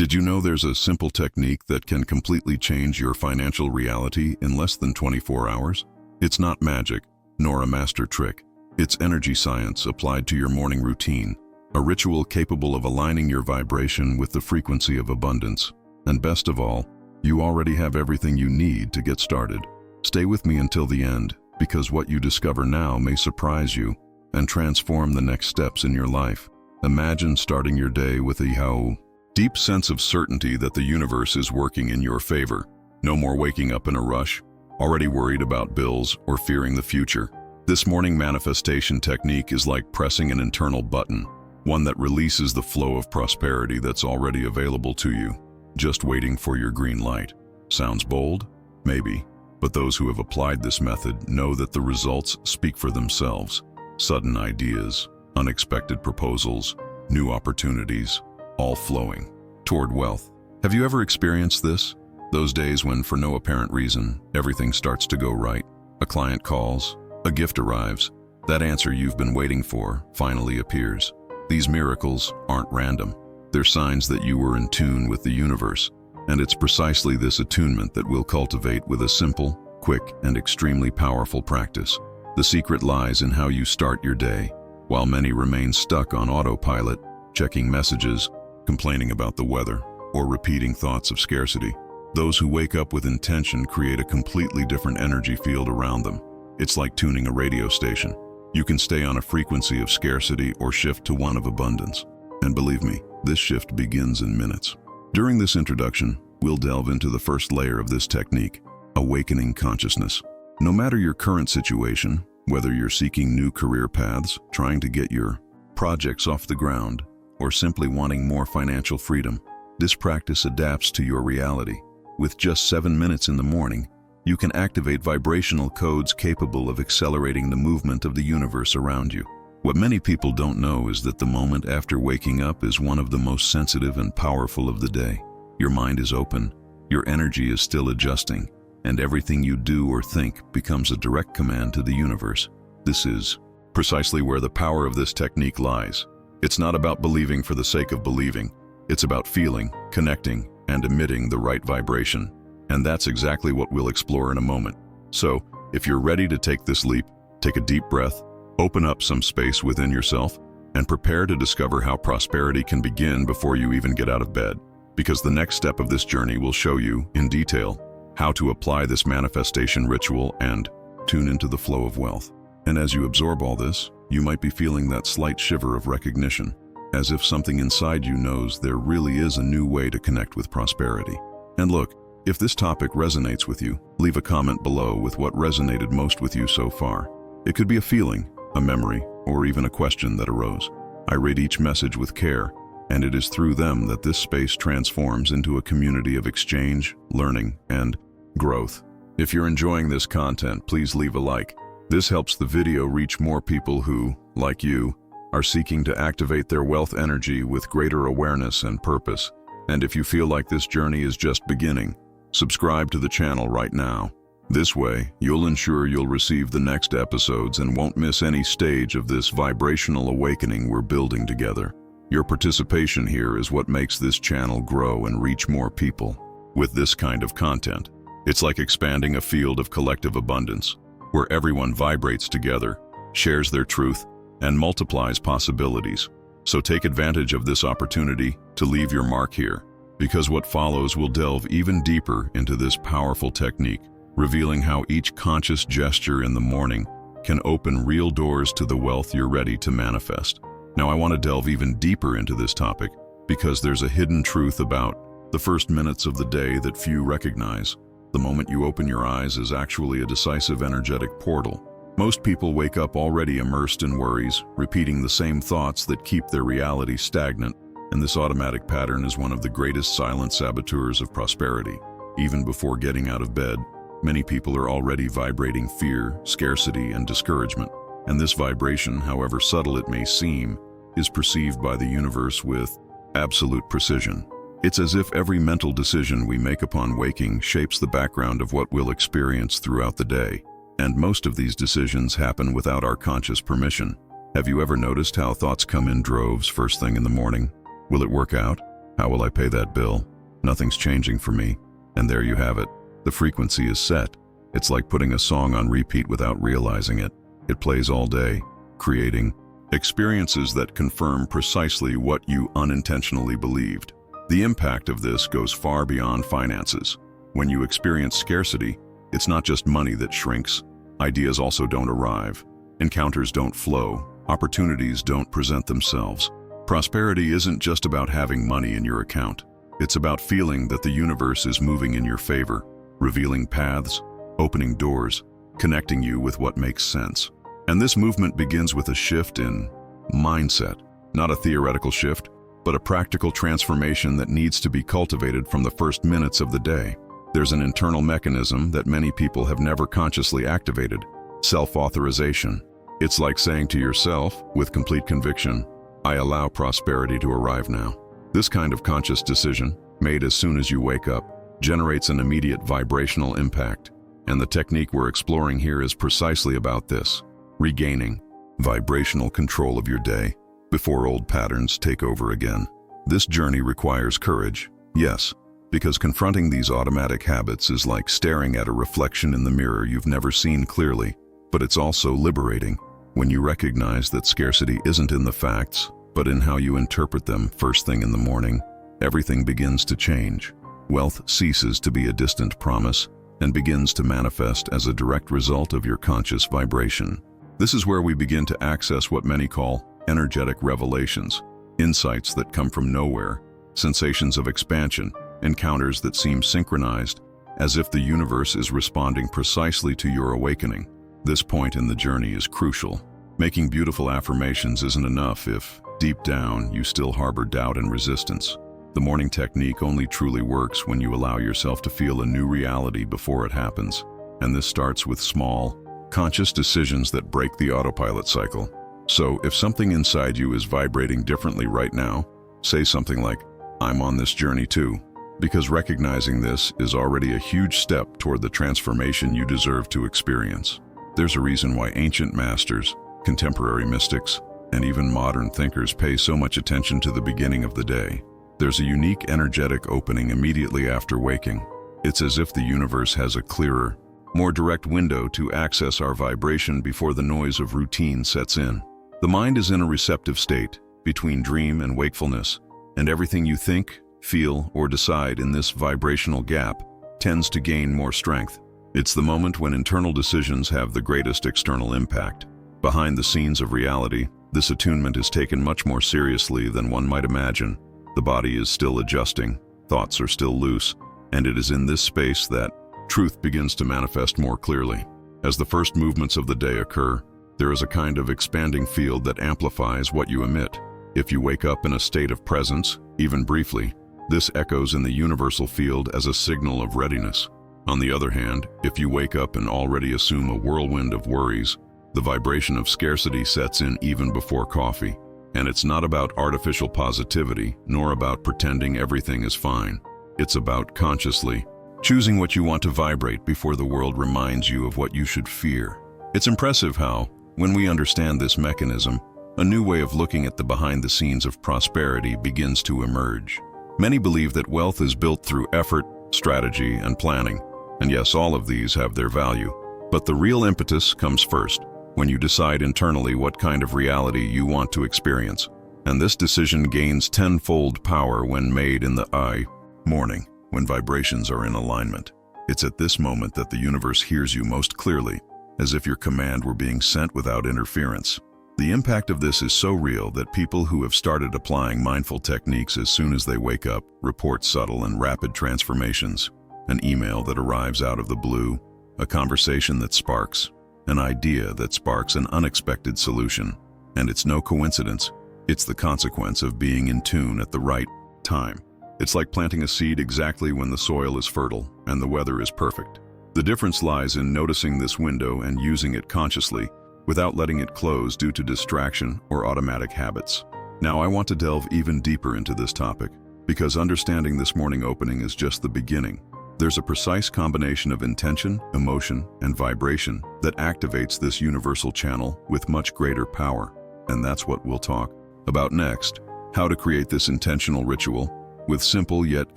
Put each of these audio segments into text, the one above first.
Did you know there's a simple technique that can completely change your financial reality in less than 24 hours? It's not magic, nor a master trick. It's energy science applied to your morning routine, a ritual capable of aligning your vibration with the frequency of abundance. And best of all, you already have everything you need to get started. Stay with me until the end, because what you discover now may surprise you and transform the next steps in your life. Imagine starting your day with a deep sense of certainty that the universe is working in your favor. No more waking up in a rush, already worried about bills or fearing the future. This morning manifestation technique is like pressing an internal button, one that releases the flow of prosperity that's already available to you, just waiting for your green light. Sounds bold? Maybe. But those who have applied this method know that the results speak for themselves. Sudden ideas, unexpected proposals, new opportunities, all flowing toward wealth. Have you ever experienced this? Those days when, for no apparent reason, everything starts to go right. A client calls, a gift arrives, that answer you've been waiting for finally appears. These miracles aren't random. They're signs that you were in tune with the universe, and it's precisely this attunement that we'll cultivate with a simple, quick, and extremely powerful practice. The secret lies in how you start your day. While many remain stuck on autopilot, checking messages, complaining about the weather, or repeating thoughts of scarcity, those who wake up with intention create a completely different energy field around them. It's like tuning a radio station. You can stay on a frequency of scarcity or shift to one of abundance. And believe me, this shift begins in minutes. During this introduction, we'll delve into the first layer of this technique, awakening consciousness. No matter your current situation, whether you're seeking new career paths, trying to get your projects off the ground, or simply wanting more financial freedom, this practice adapts to your reality. With just 7 minutes in the morning, you can activate vibrational codes capable of accelerating the movement of the universe around you. What many people don't know is that the moment after waking up is one of the most sensitive and powerful of the day. Your mind is open, your energy is still adjusting, and everything you do or think becomes a direct command to the universe. This is precisely where the power of this technique lies. It's not about believing for the sake of believing. It's about feeling, connecting, and emitting the right vibration. And that's exactly what we'll explore in a moment. So, if you're ready to take this leap, take a deep breath, open up some space within yourself, and prepare to discover how prosperity can begin before you even get out of bed. Because the next step of this journey will show you, in detail, how to apply this manifestation ritual and tune into the flow of wealth. And as you absorb all this, you might be feeling that slight shiver of recognition, as if something inside you knows there really is a new way to connect with prosperity. And look, if this topic resonates with you, leave a comment below with what resonated most with you so far. It could be a feeling, a memory, or even a question that arose. I read each message with care, and it is through them that this space transforms into a community of exchange, learning, and growth. If you're enjoying this content, please leave a like. This helps the video reach more people who, like you, are seeking to activate their wealth energy with greater awareness and purpose. And if you feel like this journey is just beginning, subscribe to the channel right now. This way, you'll ensure you'll receive the next episodes and won't miss any stage of this vibrational awakening we're building together. Your participation here is what makes this channel grow and reach more people. With this kind of content, it's like expanding a field of collective abundance, where everyone vibrates together, shares their truth, and multiplies possibilities. So take advantage of this opportunity to leave your mark here, because what follows will delve even deeper into this powerful technique, revealing how each conscious gesture in the morning can open real doors to the wealth you're ready to manifest. Now I want to delve even deeper into this topic, because there's a hidden truth about the first minutes of the day that few recognize. The moment you open your eyes is actually a decisive energetic portal. Most people wake up already immersed in worries, repeating the same thoughts that keep their reality stagnant, and this automatic pattern is one of the greatest silent saboteurs of prosperity. Even before getting out of bed, many people are already vibrating fear, scarcity, and discouragement. And this vibration, however subtle it may seem, is perceived by the universe with absolute precision. It's as if every mental decision we make upon waking shapes the background of what we'll experience throughout the day. And most of these decisions happen without our conscious permission. Have you ever noticed how thoughts come in droves first thing in the morning? Will it work out? How will I pay that bill? Nothing's changing for me. And there you have it. The frequency is set. It's like putting a song on repeat without realizing it. It plays all day, creating experiences that confirm precisely what you unintentionally believed. The impact of this goes far beyond finances. When you experience scarcity, it's not just money that shrinks. Ideas also don't arrive. Encounters don't flow. Opportunities don't present themselves. Prosperity isn't just about having money in your account. It's about feeling that the universe is moving in your favor, revealing paths, opening doors, connecting you with what makes sense. And this movement begins with a shift in mindset, not a theoretical shift, but a practical transformation that needs to be cultivated from the first minutes of the day. There's an internal mechanism that many people have never consciously activated: self-authorization. It's like saying to yourself, with complete conviction, I allow prosperity to arrive now. This kind of conscious decision, made as soon as you wake up, generates an immediate vibrational impact. And the technique we're exploring here is precisely about this: regaining vibrational control of your day before old patterns take over again. This journey requires courage, yes, because confronting these automatic habits is like staring at a reflection in the mirror you've never seen clearly. But it's also liberating when you recognize that scarcity isn't in the facts, but in how you interpret them first thing in the morning. Everything begins to change. Wealth ceases to be a distant promise and begins to manifest as a direct result of your conscious vibration. This is where we begin to access what many call energetic revelations, insights that come from nowhere, sensations of expansion, encounters that seem synchronized, as if the universe is responding precisely to your awakening. This point in the journey is crucial. Making beautiful affirmations isn't enough if, deep down, you still harbor doubt and resistance. The morning technique only truly works when you allow yourself to feel a new reality before it happens. And this starts with small, conscious decisions that break the autopilot cycle. So, if something inside you is vibrating differently right now, say something like, I'm on this journey too. Because recognizing this is already a huge step toward the transformation you deserve to experience. There's a reason why ancient masters, contemporary mystics, and even modern thinkers pay so much attention to the beginning of the day. There's a unique energetic opening immediately after waking. It's as if the universe has a clearer, more direct window to access our vibration before the noise of routine sets in. The mind is in a receptive state, between dream and wakefulness, and everything you think, feel, or decide in this vibrational gap tends to gain more strength. It's the moment when internal decisions have the greatest external impact. Behind the scenes of reality, this attunement is taken much more seriously than one might imagine. The body is still adjusting, thoughts are still loose, and it is in this space that truth begins to manifest more clearly. As the first movements of the day occur, there is a kind of expanding field that amplifies what you emit. If you wake up in a state of presence, even briefly, this echoes in the universal field as a signal of readiness. On the other hand, if you wake up and already assume a whirlwind of worries, the vibration of scarcity sets in even before coffee. And it's not about artificial positivity, nor about pretending everything is fine. It's about consciously choosing what you want to vibrate before the world reminds you of what you should fear. It's impressive how, when we understand this mechanism, a new way of looking at the behind the scenes of prosperity begins to emerge. Many believe that wealth is built through effort, strategy, and planning. And yes, all of these have their value. But the real impetus comes first, when you decide internally what kind of reality you want to experience. And this decision gains tenfold power when made in the morning, when vibrations are in alignment. It's at this moment that the universe hears you most clearly, as if your command were being sent without interference. The impact of this is so real that people who have started applying mindful techniques as soon as they wake up report subtle and rapid transformations. An email that arrives out of the blue, a conversation that sparks, an idea that sparks an unexpected solution. And it's no coincidence. It's the consequence of being in tune at the right time. It's like planting a seed exactly when the soil is fertile and the weather is perfect. The difference lies in noticing this window and using it consciously, without letting it close due to distraction or automatic habits. Now I want to delve even deeper into this topic, because understanding this morning opening is just the beginning. There's a precise combination of intention, emotion, and vibration that activates this universal channel with much greater power. And that's what we'll talk about next: how to create this intentional ritual, with simple yet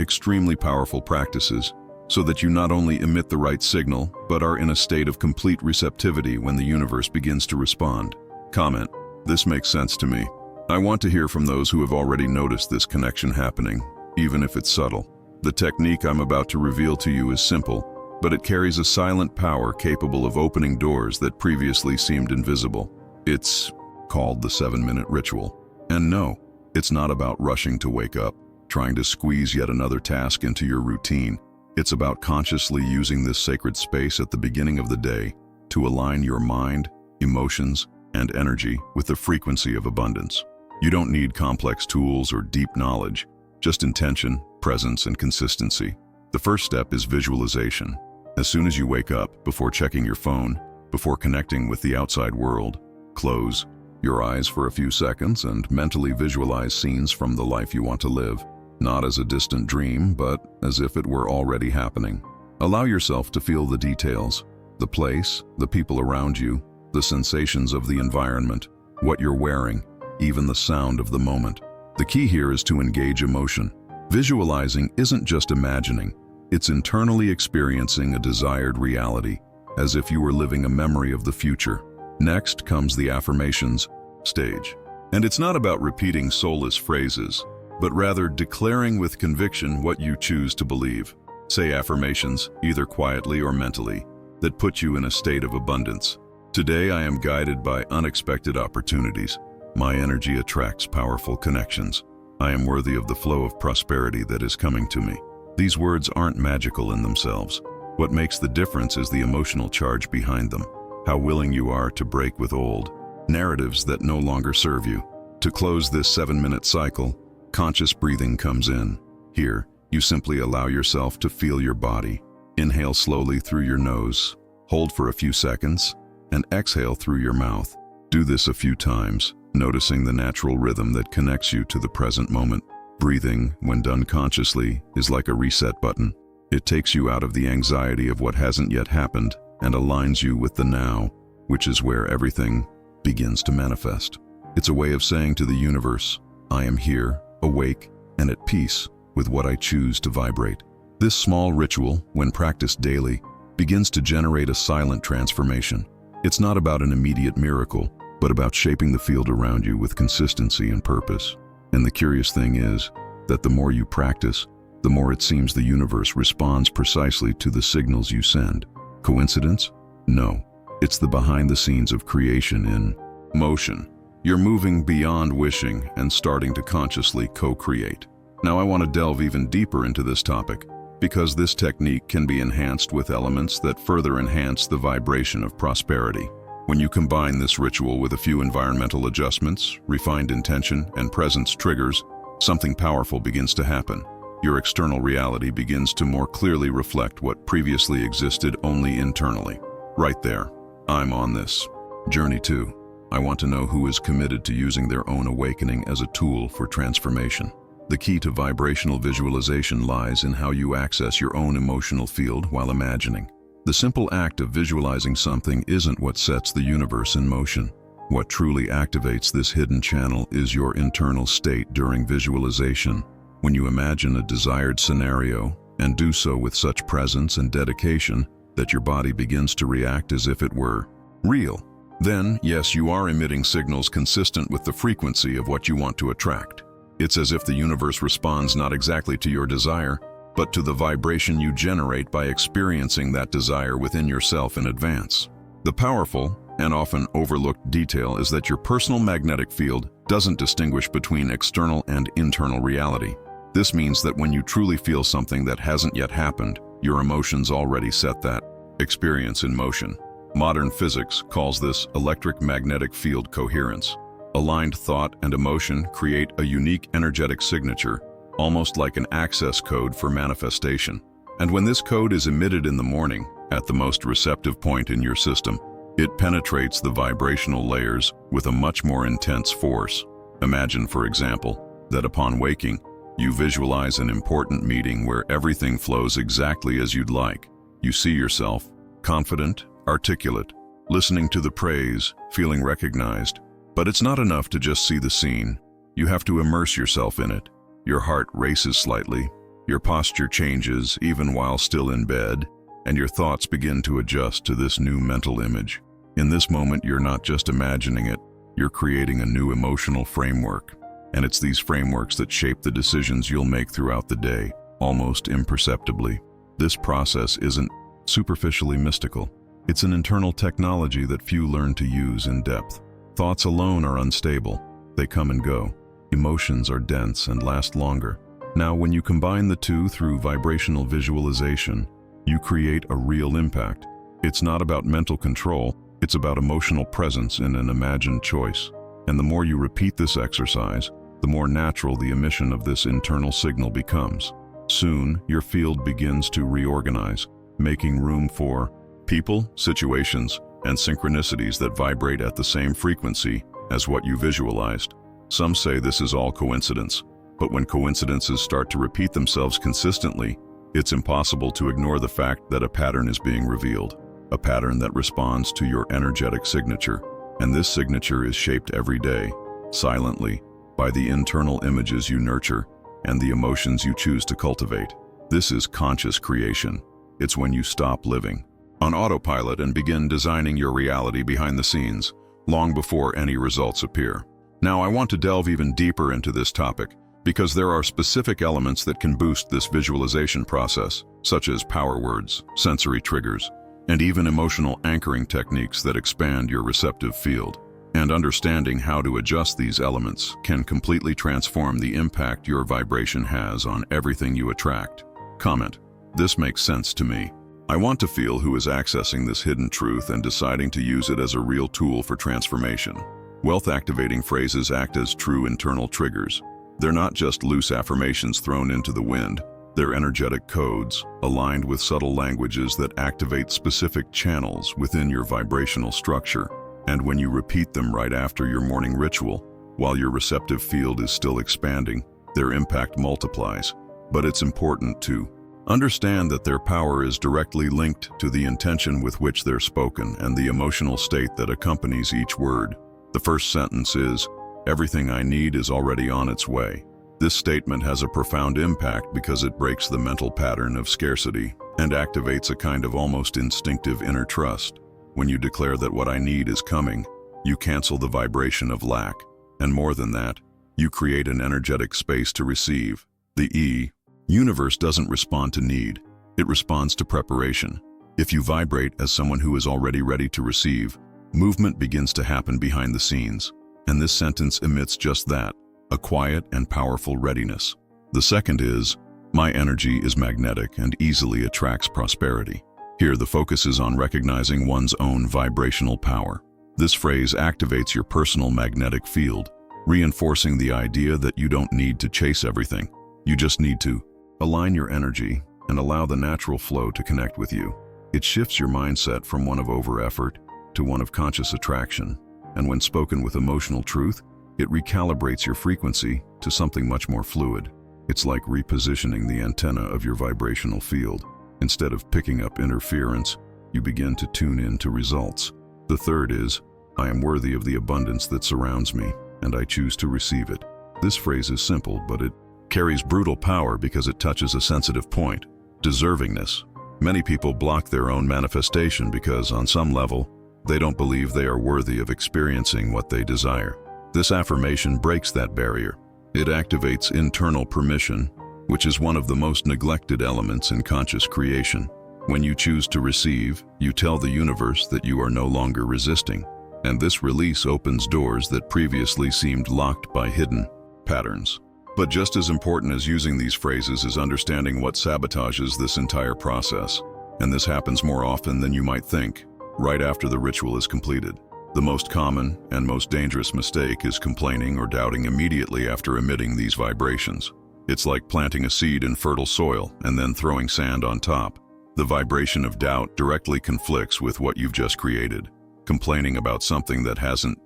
extremely powerful practices, so that you not only emit the right signal, but are in a state of complete receptivity when the universe begins to respond. Comment: this makes sense to me. I want to hear from those who have already noticed this connection happening, even if it's subtle. The technique I'm about to reveal to you is simple, but it carries a silent power capable of opening doors that previously seemed invisible. It's called the 7-minute ritual. And no, it's not about rushing to wake up, trying to squeeze yet another task into your routine. It's about consciously using this sacred space at the beginning of the day to align your mind, emotions, and energy with the frequency of abundance. You don't need complex tools or deep knowledge, just intention, presence, and consistency. The first step is visualization. As soon as you wake up, before checking your phone, before connecting with the outside world, close your eyes for a few seconds and mentally visualize scenes from the life you want to live, not as a distant dream, but as if it were already happening. Allow yourself to feel the details, the place, the people around you, the sensations of the environment, what you're wearing, even the sound of the moment. The key here is to engage emotion. Visualizing isn't just imagining, it's internally experiencing a desired reality, as if you were living a memory of the future. Next comes the affirmations stage. And it's not about repeating soulless phrases, but rather declaring with conviction what you choose to believe. Say affirmations, either quietly or mentally, that put you in a state of abundance. Today I am guided by unexpected opportunities. My energy attracts powerful connections. I am worthy of the flow of prosperity that is coming to me. These words aren't magical in themselves. What makes the difference is the emotional charge behind them. How willing you are to break with old narratives that no longer serve you. To close this 7-minute cycle, conscious breathing comes in. Here, you simply allow yourself to feel your body. Inhale slowly through your nose, hold for a few seconds, and exhale through your mouth. Do this a few times, noticing the natural rhythm that connects you to the present moment. Breathing, when done consciously, is like a reset button. It takes you out of the anxiety of what hasn't yet happened and aligns you with the now, which is where everything begins to manifest. It's a way of saying to the universe, I am here, awake, and at peace with what I choose to vibrate. This small ritual, when practiced daily, begins to generate a silent transformation. It's not about an immediate miracle, but about shaping the field around you with consistency and purpose. And the curious thing is that the more you practice, the more it seems the universe responds precisely to the signals you send. Coincidence? No. It's the behind the scenes of creation in motion. You're moving beyond wishing and starting to consciously co-create. Now I want to delve even deeper into this topic, because this technique can be enhanced with elements that further enhance the vibration of prosperity. When you combine this ritual with a few environmental adjustments, refined intention, and presence triggers, something powerful begins to happen. Your external reality begins to more clearly reflect what previously existed only internally. Right there, I'm on this journey too. I want to know who is committed to using their own awakening as a tool for transformation. The key to vibrational visualization lies in how you access your own emotional field while imagining. The simple act of visualizing something isn't what sets the universe in motion. What truly activates this hidden channel is your internal state during visualization. When you imagine a desired scenario and do so with such presence and dedication that your body begins to react as if it were real, then, yes, you are emitting signals consistent with the frequency of what you want to attract. It's as if the universe responds not exactly to your desire, but to the vibration you generate by experiencing that desire within yourself in advance. The powerful and often overlooked detail is that your personal magnetic field doesn't distinguish between external and internal reality. This means that when you truly feel something that hasn't yet happened, your emotions already set that experience in motion. Modern physics calls this electric magnetic field coherence. Aligned thought and emotion create a unique energetic signature, almost like an access code for manifestation. And when this code is emitted in the morning, at the most receptive point in your system, it penetrates the vibrational layers with a much more intense force. Imagine, for example, that upon waking, you visualize an important meeting where everything flows exactly as you'd like. You see yourself confident, articulate, listening to the praise, feeling recognized. But it's not enough to just see the scene. You have to immerse yourself in it. Your heart races slightly, your posture changes even while still in bed, and your thoughts begin to adjust to this new mental image. In this moment, you're not just imagining it, you're creating a new emotional framework. And it's these frameworks that shape the decisions you'll make throughout the day, almost imperceptibly. This process isn't superficially mystical. It's an internal technology that few learn to use in depth. Thoughts alone are unstable. They come and go. Emotions are dense and last longer. Now, when you combine the two through vibrational visualization, you create a real impact. It's not about mental control, it's about emotional presence in an imagined choice. And the more you repeat this exercise, the more natural the emission of this internal signal becomes. Soon, your field begins to reorganize, making room for people, situations, and synchronicities that vibrate at the same frequency as what you visualized. Some say this is all coincidence, but when coincidences start to repeat themselves consistently, it's impossible to ignore the fact that a pattern is being revealed, a pattern that responds to your energetic signature. And this signature is shaped every day, silently, by the internal images you nurture and the emotions you choose to cultivate. This is conscious creation. It's when you stop living on autopilot and begin designing your reality behind the scenes, long before any results appear. Now, I want to delve even deeper into this topic because there are specific elements that can boost this visualization process, such as power words, sensory triggers, and even emotional anchoring techniques that expand your receptive field. And understanding how to adjust these elements can completely transform the impact your vibration has on everything you attract. Comment: this makes sense to me. I want to feel who is accessing this hidden truth and deciding to use it as a real tool for transformation. Wealth-activating phrases act as true internal triggers. They're not just loose affirmations thrown into the wind. They're energetic codes, aligned with subtle languages that activate specific channels within your vibrational structure. And when you repeat them right after your morning ritual, while your receptive field is still expanding, their impact multiplies. But it's important to understand that their power is directly linked to the intention with which they're spoken and the emotional state that accompanies each word. The first sentence is, "Everything I need is already on its way." This statement has a profound impact because it breaks the mental pattern of scarcity and activates a kind of almost instinctive inner trust. When you declare that what I need is coming, you cancel the vibration of lack. And more than that, you create an energetic space to receive. The universe doesn't respond to need, it responds to preparation. If you vibrate as someone who is already ready to receive, movement begins to happen behind the scenes. And this sentence emits just that, a quiet and powerful readiness. The second is, my energy is magnetic and easily attracts prosperity. Here, the focus is on recognizing one's own vibrational power. This phrase activates your personal magnetic field, reinforcing the idea that you don't need to chase everything. You just need to align your energy and allow the natural flow to connect with you. It shifts your mindset from one of over-effort to one of conscious attraction. And when spoken with emotional truth, it recalibrates your frequency to something much more fluid. It's like repositioning the antenna of your vibrational field. Instead of picking up interference, you begin to tune in to results. The third is, I am worthy of the abundance that surrounds me, and I choose to receive it. This phrase is simple, but it carries brutal power because it touches a sensitive point, deservingness. Many people block their own manifestation because, on some level, they don't believe they are worthy of experiencing what they desire. This affirmation breaks that barrier. It activates internal permission, which is one of the most neglected elements in conscious creation. When you choose to receive, you tell the universe that you are no longer resisting, and this release opens doors that previously seemed locked by hidden patterns. But just as important as using these phrases is understanding what sabotages this entire process, and this happens more often than you might think, right after the ritual is completed. The most common and most dangerous mistake is complaining or doubting immediately after emitting these vibrations. It's like planting a seed in fertile soil and then throwing sand on top. The vibration of doubt directly conflicts with what you've just created. Complaining about something that hasn't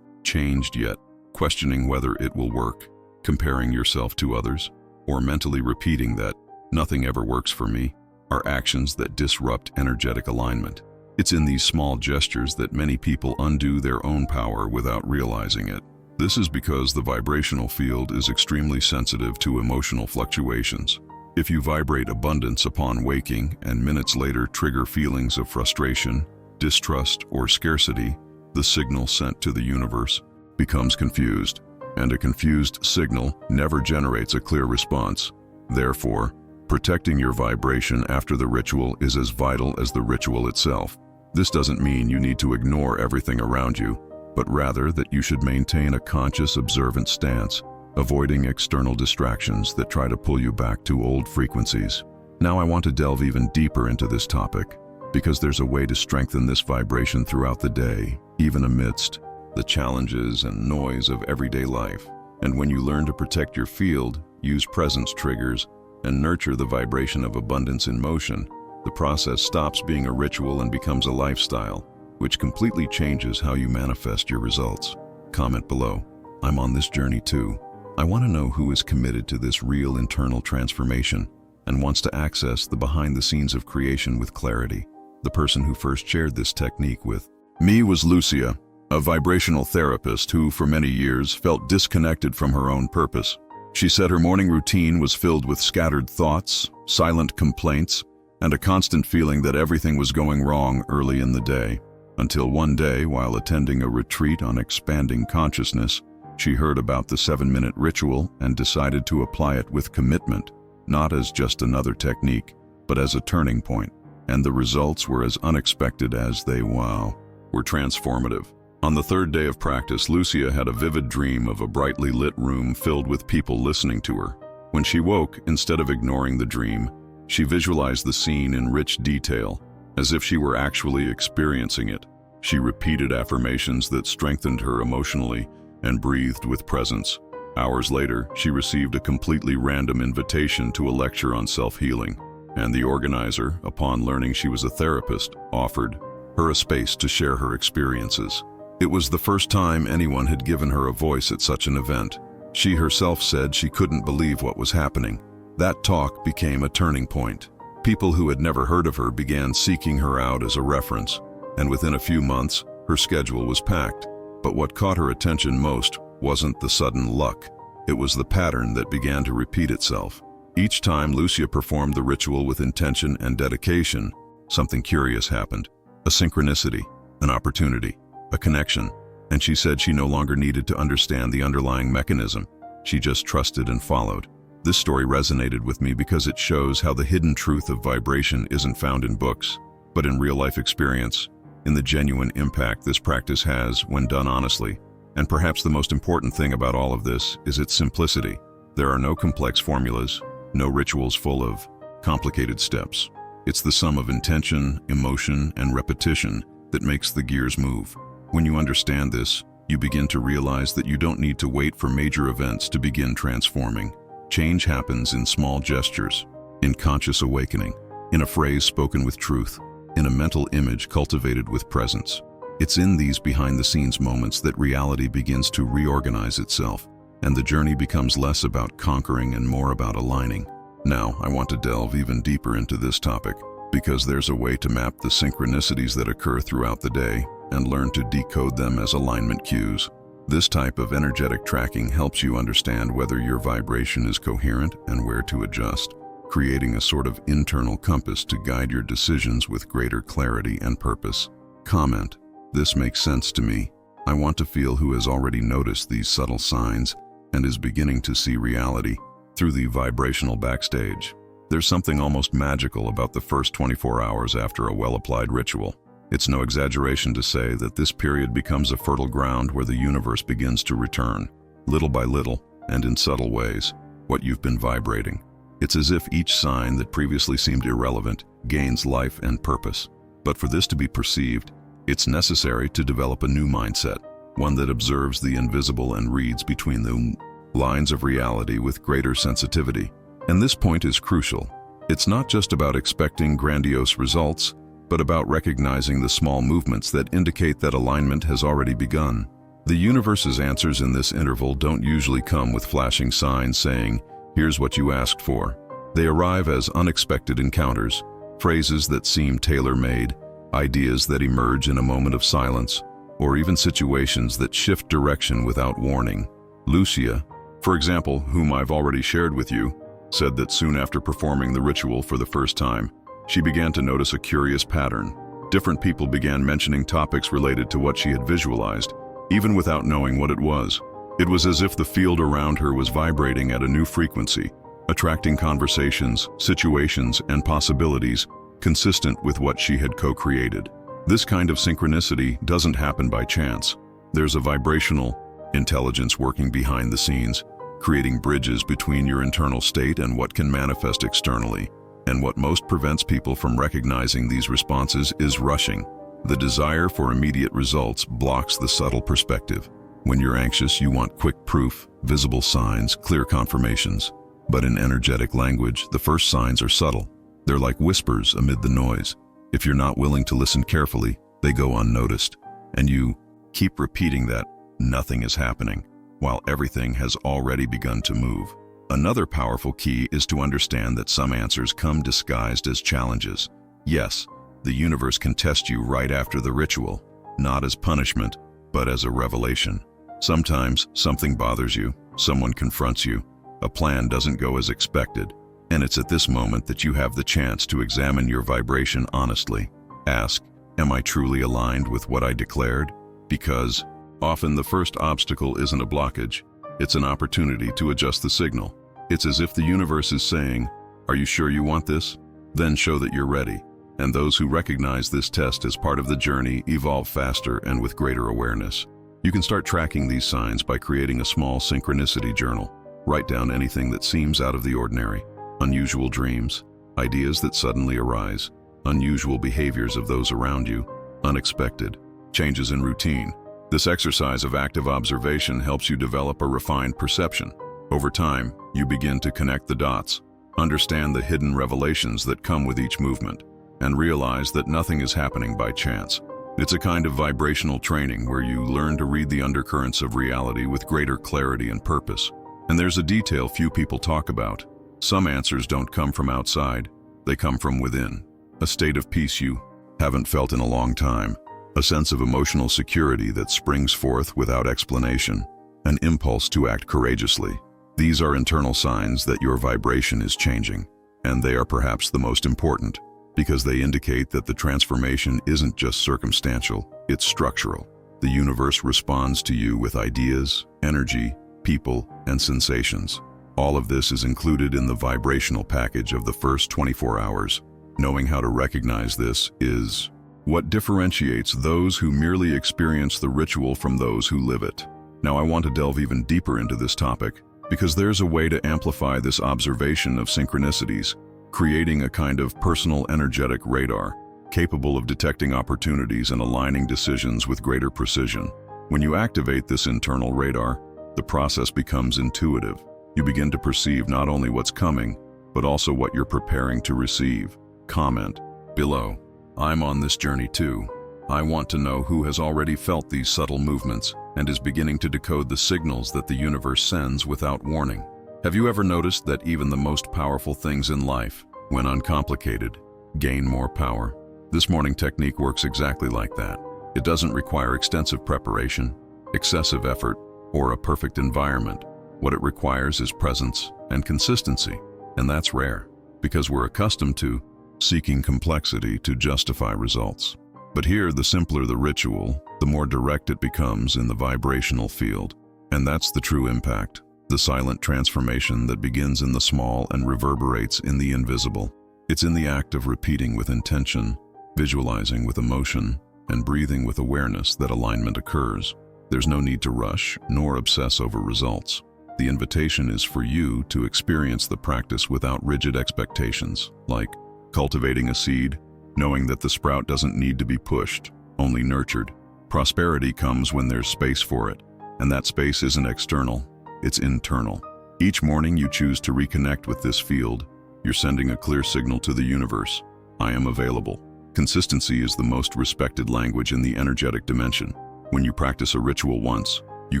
changed yet, questioning whether it will work, comparing yourself to others, or mentally repeating that nothing ever works for me, are actions that disrupt energetic alignment. It's in these small gestures that many people undo their own power without realizing it. This is because the vibrational field is extremely sensitive to emotional fluctuations. If you vibrate abundance upon waking and minutes later trigger feelings of frustration, distrust, or scarcity, the signal sent to the universe becomes confused, and a confused signal never generates a clear response. Therefore, protecting your vibration after the ritual is as vital as the ritual itself. This doesn't mean you need to ignore everything around you, but rather that you should maintain a conscious, observant stance, avoiding external distractions that try to pull you back to old frequencies. Now I want to delve even deeper into this topic, because there's a way to strengthen this vibration throughout the day, even amidst the challenges and noise of everyday life. And when you learn to protect your field, use presence triggers, and nurture the vibration of abundance in motion, the process stops being a ritual and becomes a lifestyle, which completely changes how you manifest your results. Comment below. I'm on this journey too. I want to know who is committed to this real internal transformation and wants to access the behind the scenes of creation with clarity. The person who first shared this technique with me was Lucia, a vibrational therapist who, for many years, felt disconnected from her own purpose. She said her morning routine was filled with scattered thoughts, silent complaints, and a constant feeling that everything was going wrong early in the day. Until one day, while attending a retreat on expanding consciousness, she heard about the 7-minute ritual and decided to apply it with commitment, not as just another technique, but as a turning point. And the results were as unexpected as they were transformative. On the third day of practice, Lucia had a vivid dream of a brightly lit room filled with people listening to her. When she woke, instead of ignoring the dream, she visualized the scene in rich detail, as if she were actually experiencing it. She repeated affirmations that strengthened her emotionally and breathed with presence. Hours later, she received a completely random invitation to a lecture on self-healing, and the organizer, upon learning she was a therapist, offered her a space to share her experiences. It was the first time anyone had given her a voice at such an event. She herself said she couldn't believe what was happening. That talk became a turning point. People who had never heard of her began seeking her out as a reference, and within a few months, her schedule was packed. But what caught her attention most wasn't the sudden luck. It was the pattern that began to repeat itself. Each time Lucia performed the ritual with intention and dedication, something curious happened. A synchronicity, an opportunity, a connection, and she said she no longer needed to understand the underlying mechanism. She just trusted and followed. This story resonated with me because it shows how the hidden truth of vibration isn't found in books, but in real-life experience, in the genuine impact this practice has when done honestly. And perhaps the most important thing about all of this is its simplicity. There are no complex formulas, no rituals full of complicated steps. It's the sum of intention, emotion, and repetition that makes the gears move. When you understand this, you begin to realize that you don't need to wait for major events to begin transforming. Change happens in small gestures, in conscious awakening, in a phrase spoken with truth, in a mental image cultivated with presence. It's in these behind-the-scenes moments that reality begins to reorganize itself, and the journey becomes less about conquering and more about aligning. Now, I want to delve even deeper into this topic, because there's a way to map the synchronicities that occur throughout the day and learn to decode them as alignment cues. This type of energetic tracking helps you understand whether your vibration is coherent and where to adjust, creating a sort of internal compass to guide your decisions with greater clarity and purpose. Comment: this makes sense to me. I want to feel who has already noticed these subtle signs and is beginning to see reality through the vibrational backstage. There's something almost magical about the first 24 hours after a well-applied ritual. It's no exaggeration to say that this period becomes a fertile ground where the universe begins to return, little by little, and in subtle ways, what you've been vibrating. It's as if each sign that previously seemed irrelevant gains life and purpose. But for this to be perceived, it's necessary to develop a new mindset, one that observes the invisible and reads between the lines of reality with greater sensitivity. And this point is crucial. It's not just about expecting grandiose results, but about recognizing the small movements that indicate that alignment has already begun. The universe's answers in this interval don't usually come with flashing signs saying, "Here's what you asked for." They arrive as unexpected encounters, phrases that seem tailor-made, ideas that emerge in a moment of silence, or even situations that shift direction without warning. Lucia, for example, whom I've already shared with you, said that soon after performing the ritual for the first time, she began to notice a curious pattern. Different people began mentioning topics related to what she had visualized, even without knowing what it was. It was as if the field around her was vibrating at a new frequency, attracting conversations, situations, and possibilities consistent with what she had co-created. This kind of synchronicity doesn't happen by chance. There's a vibrational intelligence working behind the scenes, creating bridges between your internal state and what can manifest externally. And what most prevents people from recognizing these responses is rushing. The desire for immediate results blocks the subtle perspective. When you're anxious, you want quick proof, visible signs, clear confirmations. But in energetic language, the first signs are subtle. They're like whispers amid the noise. If you're not willing to listen carefully, they go unnoticed. And you keep repeating that nothing is happening, while everything has already begun to move. Another powerful key is to understand that some answers come disguised as challenges. Yes, the universe can test you right after the ritual, not as punishment, but as a revelation. Sometimes something bothers you, someone confronts you, a plan doesn't go as expected, and it's at this moment that you have the chance to examine your vibration honestly. Ask, am I truly aligned with what I declared? Because often the first obstacle isn't a blockage, it's an opportunity to adjust the signal. It's as if the universe is saying, are you sure you want this? Then show that you're ready. And those who recognize this test as part of the journey evolve faster and with greater awareness. You can start tracking these signs by creating a small synchronicity journal. Write down anything that seems out of the ordinary. Unusual dreams, ideas that suddenly arise, unusual behaviors of those around you, unexpected changes in routine. This exercise of active observation helps you develop a refined perception. Over time, you begin to connect the dots, understand the hidden revelations that come with each movement, and realize that nothing is happening by chance. It's a kind of vibrational training where you learn to read the undercurrents of reality with greater clarity and purpose. And there's a detail few people talk about. Some answers don't come from outside, they come from within. A state of peace you haven't felt in a long time, a sense of emotional security that springs forth without explanation, an impulse to act courageously. These are internal signs that your vibration is changing, and they are perhaps the most important, because they indicate that the transformation isn't just circumstantial, it's structural. The universe responds to you with ideas, energy, people, and sensations. All of this is included in the vibrational package of the first 24 hours. Knowing how to recognize this is what differentiates those who merely experience the ritual from those who live it. Now I want to delve even deeper into this topic, because there's a way to amplify this observation of synchronicities, creating a kind of personal energetic radar, capable of detecting opportunities and aligning decisions with greater precision. When you activate this internal radar, the process becomes intuitive. You begin to perceive not only what's coming, but also what you're preparing to receive. Comment below. I'm on this journey too. I want to know who has already felt these subtle movements and is beginning to decode the signals that the universe sends without warning. Have you ever noticed that even the most powerful things in life, when uncomplicated, gain more power? This morning technique works exactly like that. It doesn't require extensive preparation, excessive effort, or a perfect environment. What it requires is presence and consistency, and that's rare, because we're accustomed to seeking complexity to justify results. But here, the simpler the ritual, the more direct it becomes in the vibrational field. And that's the true impact, the silent transformation that begins in the small and reverberates in the invisible. It's in the act of repeating with intention, visualizing with emotion, and breathing with awareness that alignment occurs. There's no need to rush nor obsess over results. The invitation is for you to experience the practice without rigid expectations, like cultivating a seed, knowing that the sprout doesn't need to be pushed, only nurtured. Prosperity comes when there's space for it, and that space isn't external, it's internal. Each morning you choose to reconnect with this field, you're sending a clear signal to the universe. I am available. Consistency is the most respected language in the energetic dimension. When you practice a ritual once, you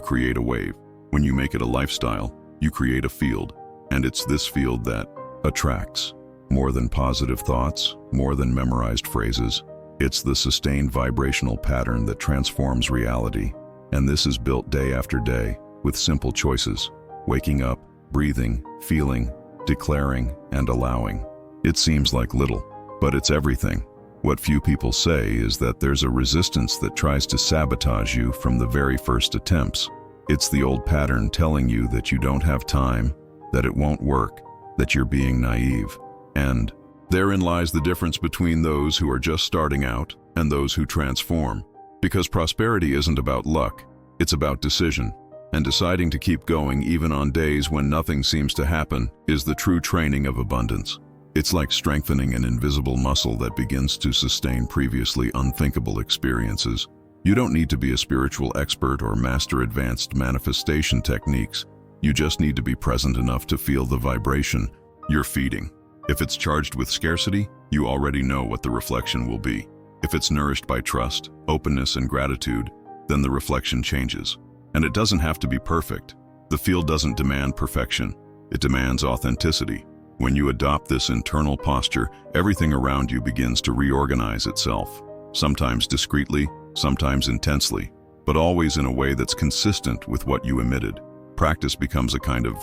create a wave. When you make it a lifestyle, you create a field. And it's this field that attracts. More than positive thoughts, more than memorized phrases, It's the sustained vibrational pattern that transforms reality, and this is built day after day with simple choices: waking up, breathing, feeling, declaring, and allowing. It seems like little, but it's everything. What few people say is that there's a resistance that tries to sabotage you from the very first attempts. It's the old pattern telling you that you don't have time, that it won't work, that you're being naive. And therein lies the difference between those who are just starting out and those who transform. Because prosperity isn't about luck, it's about decision. And deciding to keep going even on days when nothing seems to happen is the true training of abundance. It's like strengthening an invisible muscle that begins to sustain previously unthinkable experiences. You don't need to be a spiritual expert or master advanced manifestation techniques. You just need to be present enough to feel the vibration you're feeding. If it's charged with scarcity, you already know what the reflection will be. If it's nourished by trust, openness, and gratitude, then the reflection changes. And it doesn't have to be perfect. The field doesn't demand perfection. It demands authenticity. When you adopt this internal posture, everything around you begins to reorganize itself. Sometimes discreetly, sometimes intensely, but always in a way that's consistent with what you emitted. Practice becomes a kind of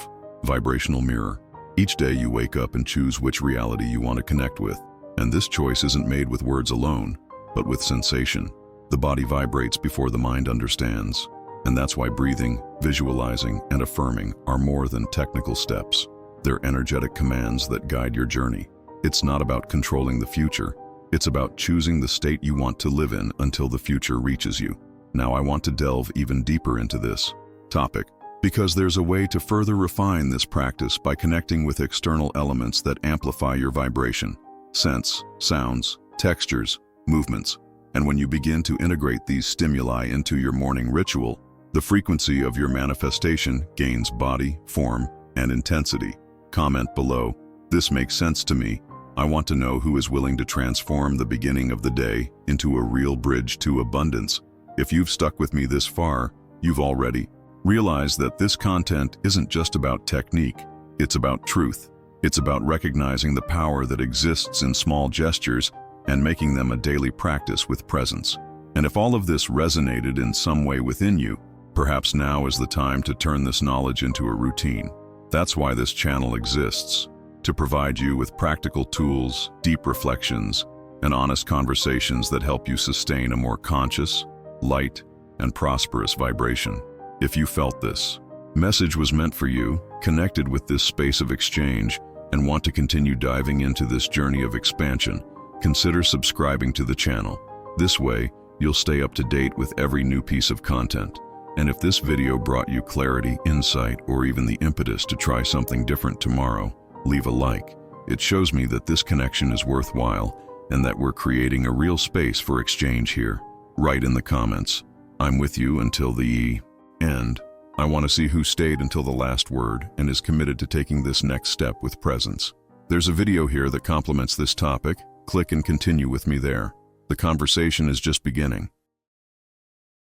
vibrational mirror. Each day you wake up and choose which reality you want to connect with. And this choice isn't made with words alone, but with sensation. The body vibrates before the mind understands. And that's why breathing, visualizing, and affirming are more than technical steps. They're energetic commands that guide your journey. It's not about controlling the future. It's about choosing the state you want to live in until the future reaches you. Now I want to delve even deeper into this topic, because there's a way to further refine this practice by connecting with external elements that amplify your vibration: scents, sounds, textures, movements. And when you begin to integrate these stimuli into your morning ritual, the frequency of your manifestation gains body, form, and intensity. Comment below, "This makes sense to me." I want to know who is willing to transform the beginning of the day into a real bridge to abundance. If you've stuck with me this far, you've already realized that this content isn't just about technique, it's about truth. It's about recognizing the power that exists in small gestures and making them a daily practice with presence. And if all of this resonated in some way within you, perhaps now is the time to turn this knowledge into a routine. That's why this channel exists, to provide you with practical tools, deep reflections, and honest conversations that help you sustain a more conscious, light, and prosperous vibration. If you felt this message was meant for you, connected with this space of exchange, and want to continue diving into this journey of expansion, consider subscribing to the channel. This way, you'll stay up to date with every new piece of content. And if this video brought you clarity, insight, or even the impetus to try something different tomorrow, leave a like. It shows me that this connection is worthwhile and that we're creating a real space for exchange here. Write in the comments, "I'm with you until the end." I want to see who stayed until the last word and is committed to taking this next step with presence. There's a video here that complements this topic. Click and continue with me there. The conversation is just beginning.